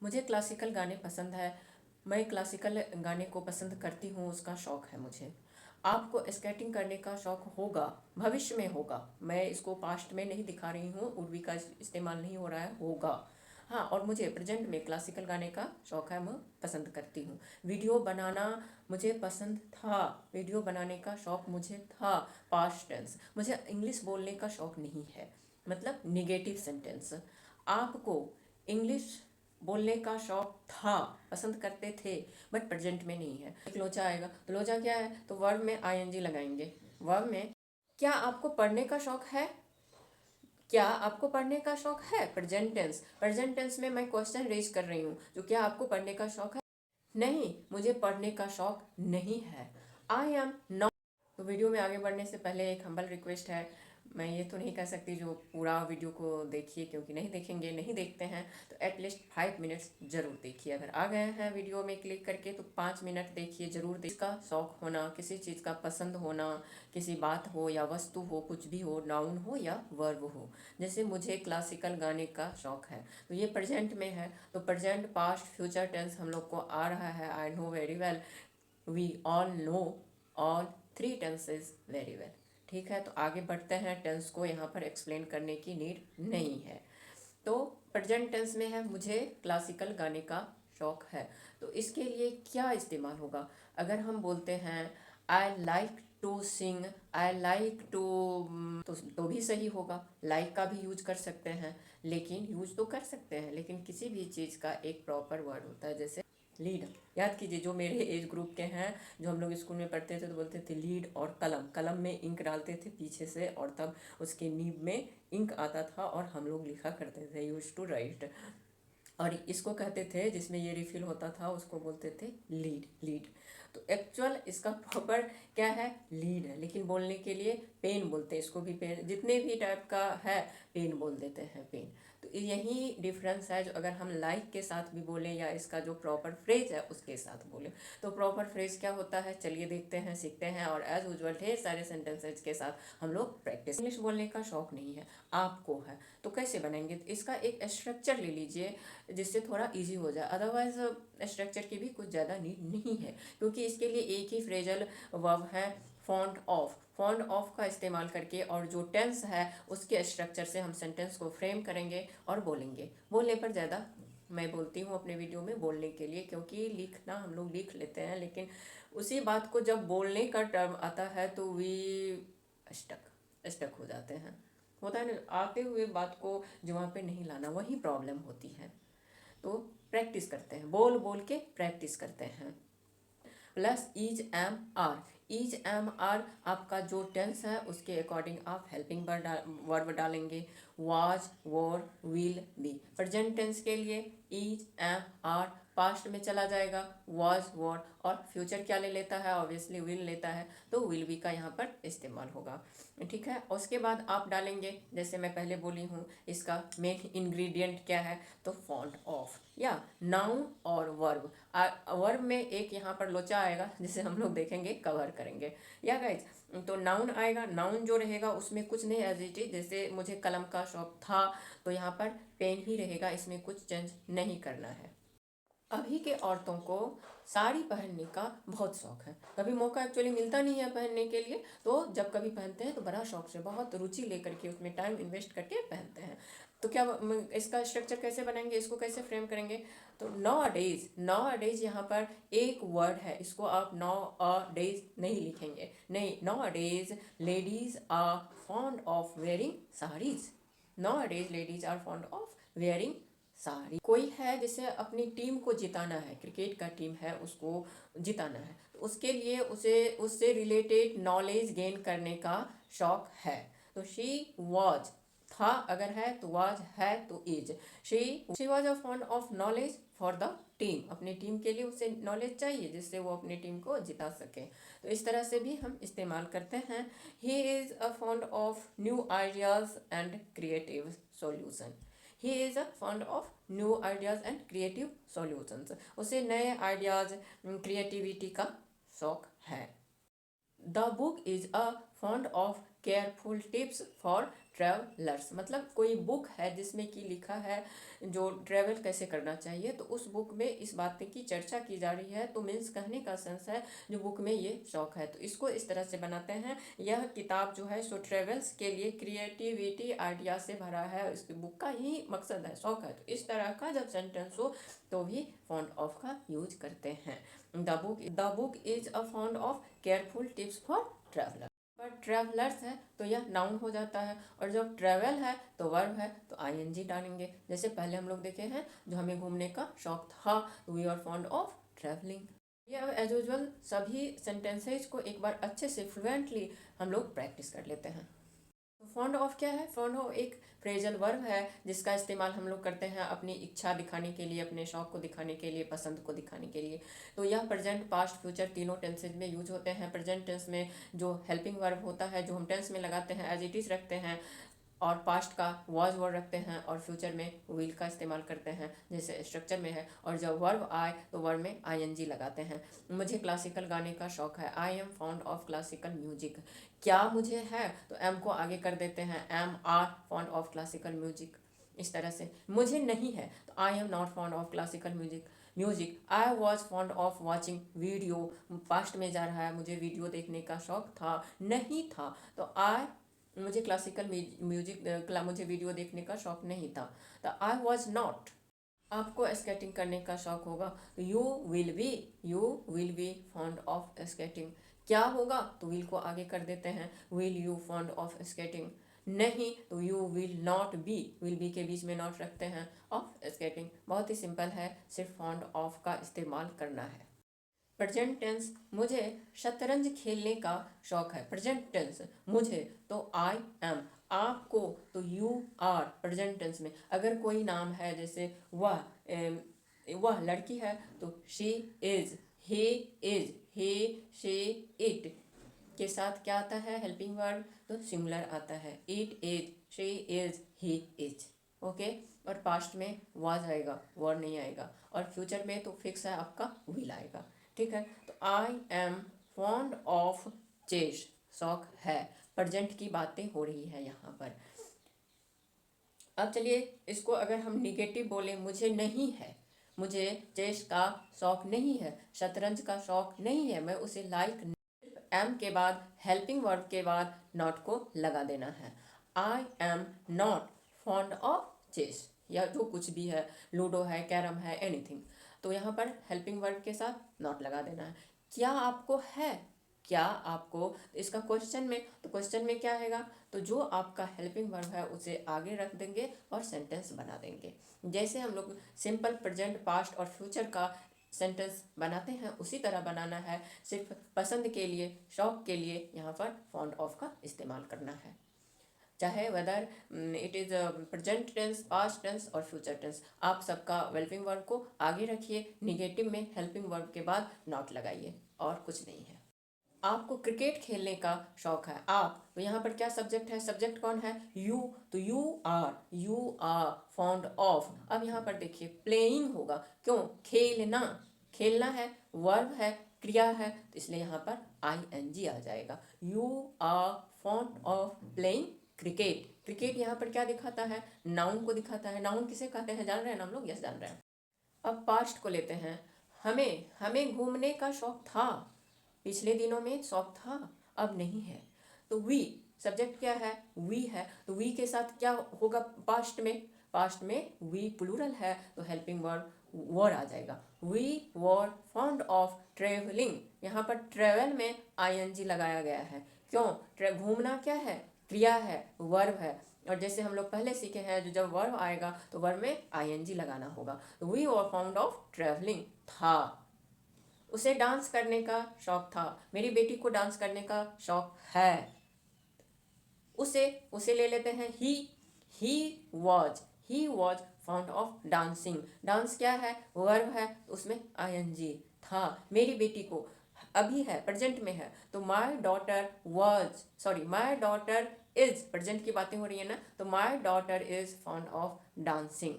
मुझे क्लासिकल गाने पसंद है। मैं क्लासिकल गाने को पसंद करती हूँ, उसका शौक़ है मुझे। आपको स्केटिंग करने का शौक़ होगा, भविष्य में होगा। मैं इसको पास्ट में नहीं दिखा रही हूँ, उर्वी का इस्तेमाल नहीं हो रहा है, होगा। हाँ, और मुझे प्रेजेंट में क्लासिकल गाने का शौक़ है, मैं पसंद करती हूँ। वीडियो बनाना मुझे पसंद था, वीडियो बनाने का शौक़ मुझे था। पास्ट टेंस, मुझे इंग्लिश बोलने का शौक़ नहीं है, मतलब निगेटिव सेंटेंस। आपको इंग्लिश बोलने का शौक़ था, पसंद करते थे, बट प्रेजेंट में नहीं है। एक लोचा आएगा तो लोचा क्या है, तो वर्ब में आईएनजी लगाएंगे। वर्ब में क्या आपको पढ़ने का शौक़ है? क्या आपको पढ़ने का शौक़ है? प्रेजेंट टेंस, प्रेजेंट टेंस में मैं क्वेश्चन रेज कर रही हूँ, जो क्या आपको पढ़ने का शौक़ है? नहीं, मुझे पढ़ने का शौक़ नहीं है। I am not. तो वीडियो में आगे बढ़ने से पहले एक हम्बल रिक्वेस्ट है। मैं ये तो नहीं कह सकती जो पूरा वीडियो को देखिए, क्योंकि नहीं देखेंगे, नहीं देखते हैं तो एटलीस्ट 5 मिनट्स ज़रूर देखिए। अगर आ गए हैं वीडियो में क्लिक करके तो 5 मिनट देखिए ज़रूर। इसका शौक़ होना, किसी चीज़ का पसंद होना, किसी बात हो या वस्तु हो, कुछ भी हो, नाउन हो या वर्ब हो। जैसे मुझे क्लासिकल गाने का शौक़ है, तो ये प्रेजेंट में है, तो प्रेजेंट, पास्ट, फ्यूचर टेंस हम लोग को आ रहा है। I know very well, we all know all 3 tenses very well. ठीक है, तो आगे बढ़ते हैं। टेंस को यहाँ पर एक्सप्लेन करने की नीड नहीं है। तो प्रेजेंट टेंस में है, मुझे क्लासिकल गाने का शौक़ है, तो इसके लिए क्या इस्तेमाल होगा? अगर हम बोलते हैं I like to sing, I like to, तो भी सही होगा। लाइक का भी यूज कर सकते हैं, लेकिन यूज तो कर सकते हैं, लेकिन किसी भी चीज़ का एक प्रॉपर वर्ड होता है। जैसे लीड, याद कीजिए, जो मेरे एज ग्रुप के हैं, जो हम लोग स्कूल में पढ़ते थे तो बोलते थे लीड। और कलम, कलम में इंक डालते थे पीछे से, और तब उसके नीब में इंक आता था और हम लोग लिखा करते थे, यूज टू राइट। और इसको कहते थे, जिसमें ये रिफिल होता था, उसको बोलते थे लीड, लीड। तो एक्चुअल इसका प्रॉपर क्या है? लीड है, लेकिन बोलने के लिए पेन बोलते हैं इसको भी। पेन, जितने भी टाइप का है, पेन बोल देते हैं, पेन। तो यही डिफरेंस है, जो अगर हम लाइक के साथ भी बोलें या इसका जो प्रॉपर फ्रेज है उसके साथ बोलें। तो प्रॉपर फ्रेज क्या होता है, चलिए देखते हैं, सीखते हैं। और एज यूजुअल ढेर सारे सेंटेंसेज के साथ हम लोग प्रैक्टिस। इंग्लिश बोलने का शौक़ नहीं है, आपको है, तो कैसे बनेंगे? इसका एक स्ट्रक्चर ले लीजिए, जिससे थोड़ा ईजी हो जाए। अदरवाइज स्ट्रक्चर की भी कुछ ज़्यादा नीड नहीं है, क्योंकि इसके लिए एक ही फ्रेजल वर्ब है, फॉन्ट ऑफ। फॉन्ट ऑफ का इस्तेमाल करके और जो टेंस है उसके स्ट्रक्चर से हम सेंटेंस को फ्रेम करेंगे और बोलेंगे। बोलने पर ज़्यादा मैं बोलती हूँ अपने वीडियो में बोलने के लिए, क्योंकि लिखना हम लोग लिख लेते हैं, लेकिन उसी बात को जब बोलने का टर्म आता है तो वी स्टक हो जाते हैं। होता है ना, आते हुए बात को जुबान पे नहीं लाना, वही प्रॉब्लम होती है। तो प्रैक्टिस करते हैं, बोल बोल के प्रैक्टिस करते हैं। Plus is am are. Is am are आपका जो टेंस है उसके अकॉर्डिंग आप हेल्पिंग वर्ब डालेंगे। Was, were, will, be. Present tense के लिए ईज एम आर, पास्ट में चला जाएगा वाज, वॉर, और फ्यूचर क्या ले लेता है? ऑब्वियसली विल लेता है, तो विल बी का यहाँ पर इस्तेमाल होगा। ठीक है, उसके बाद आप डालेंगे, जैसे मैं पहले बोली हूँ, इसका मेन इंग्रेडिएंट क्या है? तो फॉन्ट ऑफ या नाउन और वर्ब। वर्ब में एक यहाँ पर लोचा आएगा, जिसे हम लोग देखेंगे, कवर करेंगे। या गाइज, तो नाउन आएगा, नाउन जो रहेगा उसमें कुछ नहीं, एज इट इज। जैसे मुझे कलम का शौक था, तो यहाँ पर पेन ही रहेगा, इसमें कुछ चेंज नहीं करना है। अभी के औरतों को साड़ी पहनने का बहुत शौक है। कभी मौका एक्चुअली मिलता नहीं है पहनने के लिए, तो जब कभी पहनते हैं तो बड़ा शौक से, बहुत रुचि लेकर के, उसमें टाइम इन्वेस्ट करके पहनते हैं। तो क्या इसका स्ट्रक्चर कैसे बनाएंगे, इसको कैसे फ्रेम करेंगे? तो नाउ अ डेज यहाँ पर एक वर्ड है, इसको आप नाउ अ डेज नहीं लिखेंगे। नहीं, nowadays ladies are fond of wearing saris. Nowadays ladies are fond of wearing sari. कोई है जिसे अपनी टीम को जिताना है, क्रिकेट का टीम है, उसको जिताना है, तो उसके लिए उसे उससे रिलेटेड नॉलेज गेन करने का शौक है। तो शी वॉज, था अगर है तो वाज, है तो is. She was a fond of knowledge for the team. अपनी टीम के लिए उसे नॉलेज चाहिए, जिससे वो अपनी टीम को जिता सके। तो इस तरह से भी हम इस्तेमाल करते हैं। He is a fond of new ideas and creative solution. He is a fond of new ideas and creative solutions. उसे नए आइडियाज़, क्रिएटिविटी का शौक है। The book is a fond of careful tips for travellers, मतलब कोई book है जिसमें कि लिखा है जो ट्रैवल कैसे करना चाहिए, तो उस बुक में इस बात की चर्चा की जा रही है। तो मीन्स कहने का सेंस है जो बुक में ये शौक है, तो इसको इस तरह से बनाते हैं। यह किताब जो है सो ट्रेवल्स के लिए क्रिएटिविटी आइडिया से भरा है, इस बुक का ही मकसद है, शौक है। तो इस तरह का जब सेंटेंस हो तो भी फॉन्ड ऑफ का यूज करते हैं। The book is a fond of careful tips for traveller. पर ट्रैवलर्स है तो यह नाउन हो जाता है, और जब ट्रैवल है तो वर्ब है तो आईएनजी डालेंगे। जैसे पहले हम लोग देखे हैं जो हमें घूमने का शौक था, we are fond of travelling. ये अब एज यूजल सभी सेंटेंसेज को एक बार अच्छे से फ्लुएंटली हम लोग प्रैक्टिस कर लेते हैं। तो फॉन्ड ऑफ क्या है? फॉन्ड ऑफ एक फ्रेजल वर्ब है जिसका इस्तेमाल हम लोग करते हैं अपनी इच्छा दिखाने के लिए, अपने शौक को दिखाने के लिए, पसंद को दिखाने के लिए। तो यह प्रेजेंट, पास्ट, फ्यूचर तीनों टेंसेज में यूज होते हैं। प्रेजेंट टेंस में जो हेल्पिंग वर्ब होता है जो हम टेंस में लगाते हैं एज इट इज़ रखते हैं, और पास्ट का वॉज वर्ड रखते हैं, और फ्यूचर में विल का इस्तेमाल करते हैं जैसे स्ट्रक्चर में है। और जब वर्ब आए तो वर्ब में आईएनजी लगाते हैं। मुझे क्लासिकल गाने का शौक है, I am found of classical music. क्या मुझे है तो एम को आगे कर देते हैं, am are found of classical music. इस तरह से मुझे नहीं है तो I am not found of classical music. I was fond of watching video, past में जा रहा है, मुझे वीडियो देखने का शौक था, नहीं था तो मुझे क्लासिकल म्यूजिक मुझे वीडियो देखने का शौक नहीं था, तो आई वॉज नॉट। आपको स्केटिंग करने का शौक होगा तो you will be fond of skating. क्या होगा तो विल को आगे कर देते हैं, will you fond of skating. नहीं तो यू विल बी के बीच में नॉट रखते हैं, ऑफ स्केटिंग। बहुत ही सिंपल है, सिर्फ फॉन्ड ऑफ का इस्तेमाल करना है। प्रेजेंट टेंस, मुझे शतरंज खेलने का शौक है। प्रेजेंट टेंस मुझे तो आई एम, आपको तो यू आर। प्रेजेंट टेंस में अगर कोई नाम है जैसे वह लड़की है तो she is, he is, he she it के साथ क्या आता है हेल्पिंग वर्ब, तो सिंगुलर आता है, it is, she is, he is. Okay, और पास्ट में वाज आएगा, वर नहीं आएगा, और फ्यूचर में तो फिक्स है आपका विल आएगा। ठीक है, तो I am fond of chess, शौक है। प्रेजेंट की बातें हो रही है यहाँ पर। अब चलिए इसको अगर हम निगेटिव बोले, मुझे नहीं है, मुझे चेस का शौक नहीं है, शतरंज का शौक नहीं है, मैं उसे लाइक, एम के बाद हेल्पिंग वर्ब के बाद नॉट को लगा देना है। I am not fond of chess, या जो कुछ भी है, लूडो है, कैरम है, एनीथिंग, तो यहाँ पर हेल्पिंग वर्ब के साथ नॉट लगा देना है। क्या आपको है, क्या आपको, इसका क्वेश्चन में, तो क्वेश्चन में क्या आएगा, तो जो आपका हेल्पिंग वर्ब है उसे आगे रख देंगे और सेंटेंस बना देंगे। जैसे हम लोग सिंपल प्रेजेंट, पास्ट और फ्यूचर का सेंटेंस बनाते हैं उसी तरह बनाना है, सिर्फ पसंद के लिए, शौक के लिए यहाँ पर फॉन्ड ऑफ का इस्तेमाल करना है, चाहे whether it is present tense, past tense और फ्यूचर टेंस। आप सबका हेल्पिंग वर्ब को आगे रखिए, निगेटिव में हेल्पिंग वर्ब के बाद नॉट लगाइए, और कुछ नहीं है। आपको क्रिकेट खेलने का शौक है, आप, तो यहाँ पर क्या सब्जेक्ट है, सब्जेक्ट कौन है, यू, तो यू आर फॉन्ड ऑफ। अब यहाँ पर देखिए प्लेइंग होगा, क्यों, खेलना, खेलना है, वर्ब है, क्रिया है, तो इसलिए यहाँ पर आईएनजी आ जाएगा। You are fond of playing cricket. Cricket यहाँ पर क्या दिखाता है, नाउन को दिखाता है। नाउन किसे कहते हैं जान रहे हैं ना हम लोग, यस जान रहे हैं। अब पास्ट को लेते हैं, हमें हमें घूमने का शौक था, पिछले दिनों में शौक था, अब नहीं है। तो वी, सब्जेक्ट क्या है, वी है, तो वी के साथ क्या होगा पास्ट में, पास्ट में वी प्लूरल है तो हेल्पिंग वर्ब वर आ जाएगा। We were fond of travelling, यहाँ पर ट्रेवल में आईएनजी लगाया गया है, क्यों, घूमना क्या है, क्रिया है, वर्ब है, और जैसे हम लोग पहले सीखे हैं जो जब वर्ब आएगा तो वर्ब में आईएनजी लगाना होगा। We were found of travelling था, उसे डांस करने का शौक था, मेरी बेटी को डांस करने का शौक है। उसे उसे ले लेते हैं, he was found of dancing. Dance क्या है, वर्ब है, उसमें आईएनजी था। मेरी बेटी को, अभी है, प्रेजेंट में है, तो माई डॉटर इज, प्रेजेंट की बातें हो रही है ना, तो my daughter is found of dancing.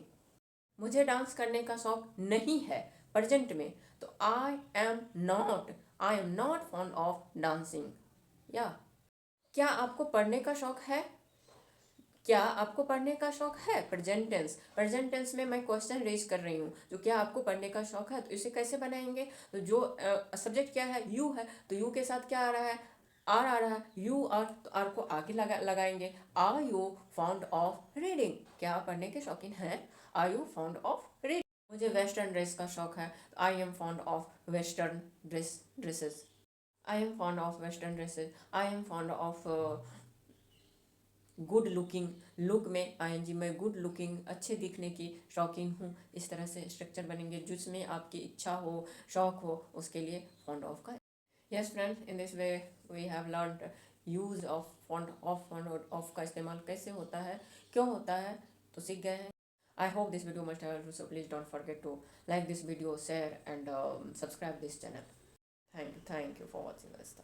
मुझे डांस करने का शौक नहीं है, प्रेजेंट में, तो I am not fond of dancing. या क्या आपको पढ़ने का शौक है? क्या आपको पढ़ने का शौक है? प्रेजेंट टेंस में मैं क्वेश्चन रेज कर रही हूँ, जो क्या आपको पढ़ने का शौक है, तो इसे कैसे बनाएंगे? तो जो सब्जेक्ट क्या है, यू है, तो यू के साथ क्या आ रहा है, आर आ रहा है, यू आर, तो आर को आगे लगाएंगे। Are you found of reading? क्या आप पढ़ने के शौकीन हैं? Are you found of reading? मुझे वेस्टर्न ड्रेस का शौक है, I am found of western dresses. I am found of western dresses. I am found of good looking. Look में आईएनजी में गुड लुकिंग, अच्छे दिखने की शौकीन हूँ। इस तरह से स्ट्रक्चर बनेंगे जिसमें आपकी इच्छा हो, शौक हो, उसके लिए फॉन्ड ऑफ का। Yes friends, in this way we have learn use of fond of का इस्तेमाल कैसे होता है, क्यों होता है, तो सीख गए हैं। I hope this video must help, so please don't forget to like this video, share and subscribe this channel. Thank you for watching this.